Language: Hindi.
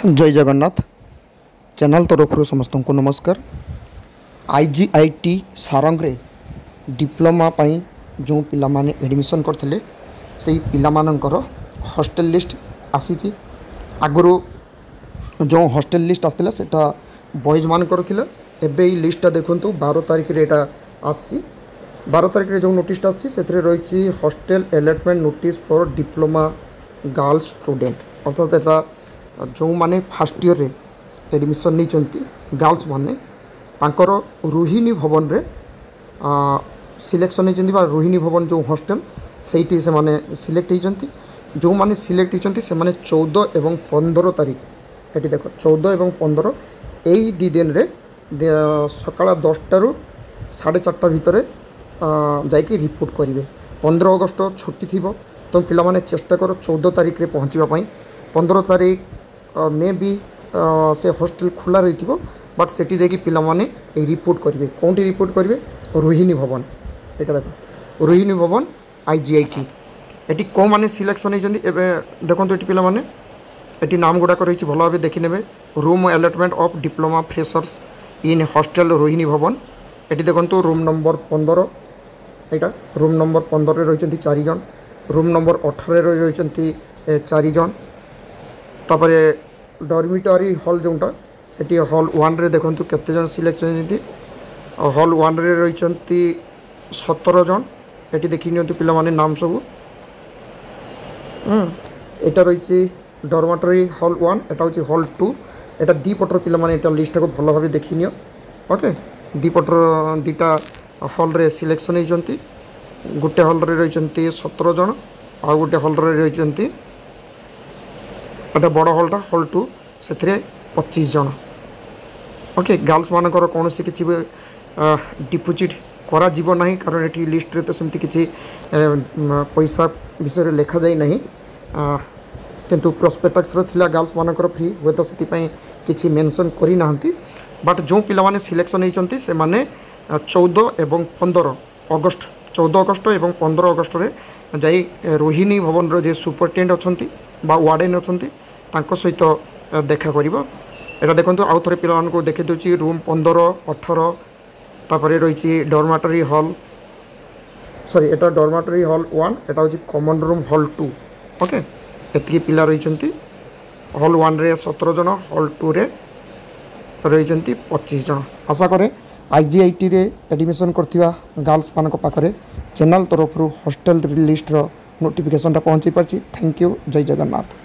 जय जगन्नाथ चैनल तरफ समस्त को नमस्कार। आईजीआईटी सारंग रे डिप्लोमा पाई जो पिला माने एडमिशन करथिले सेही पिला मानकर हॉस्टल लिस्ट आसी। आगुरु जो हॉस्टल लिस्ट आसला सेटा बॉयज मान करथिले। एबे ई लिस्टटा देखंतु 12 तारिख रे एटा आसी। 12 तारिख रे जो नोटिस आसी सेथरे रहिछि hostel allotment notice for diploma girls student, अर्थात एटा जो माने फर्स्ट ईयर रे एडमिशन नहीं चंती गर्ल्स माने तांकर रोहिणी भवन रे सिलेक्शन नहीं बा रोहिणी भवन जो हॉस्टल सेठी से माने सिलेक्ट होती। जो माने सिलेक्ट होती से माने 14 एवं 15 तारीख एटी देखो 14 एवं 15 यही दी दिन रे सकाळ 10टा रु 4:30 भितर जाइए रिपोर्ट करेंगे। 15 अगस्त छुट्टी थी तो पिला माने चेष्टा करो 14 तारीख रे पहुँचवाई। 15 तारीख मे भी से हॉस्टल खुला रही थी बट सेठी देखी पिला माने रिपोर्ट करेंगे। कौन रिपोर्ट करेंगे? रोहिणी भवन। यहाँ देखो रोहिणी भवन आईजीआईटी एटी कौ माने सिलेक्शन होती देखो ये पिला माने एटी नाम गुड़ाक रही भल भाव देखी ने। Room allotment of diploma freshers in hostel Rohini भवन। ये देखो रूम नंबर 15 यहाँ रूम नंबर 15 रही 4 जन, रूम नंबर 18 रही 4 जन। तापर डॉर्मिटरी हॉल जोटा से हॉल 1 रे देखो केते जन सिलेक्शन होती। हॉल 1 रे रही 17 जन। ये देखी नि पिला माने नाम सब। यहाँ रही डॉर्मिटरी हॉल 1, एटा हूँ हॉल 2। एटा दी पटर पिला माने एटा लिस्ट को भल भाव देखी नियो। ओके दी पटर दीटा हॉल रे सिलेक्शन होती। गोटे हॉल रे रही 17 जन, आ गोटे हॉल रे रही बड़ हॉलटा हॉल 2 से 25 जन। ओके गर्ल्स मानकर कौन से किसी डिपोजिट करा जीव ना, कारण ये लिस्ट रे तो सेमती किसी पैसा विषय लिखा जाए ना, किंतु प्रोस्पेक्टस थिला गर्ल्स मानकर फ्री हुए तो से किसी मेंशन करना। बट जो पिला माने सिलेक्शन होती से माने 14 एवं 15 अगस्त 14 अगस्त एवं 15 अगस्त रे जाई रोहिणी भवन रो जे सुपरटेंडेंट अछंती बा वार्डन अछंती तांको सहित देखा करिवो। एटा देखंतु आउ थरे पिला मानको देखि दोची रूम 15 18 तापरे रही डॉर्मिटरी हॉल सॉरी एटा डॉर्मिटरी हॉल 1, एटा होची कॉमन रूम हॉल 2। ओके एतकी पिला रही हॉल 1 रे 17 जन, हॉल 2 रे रही 25 जन। आशा करे आईजीआईटी रे एडमिशन करथिबा गर्ल्स मानक पाखरे चैनल तरफ हॉस्टल लिस्ट रो नोटिफिकेशन पहुँची पार्ची। Thank you. जय जगन्नाथ।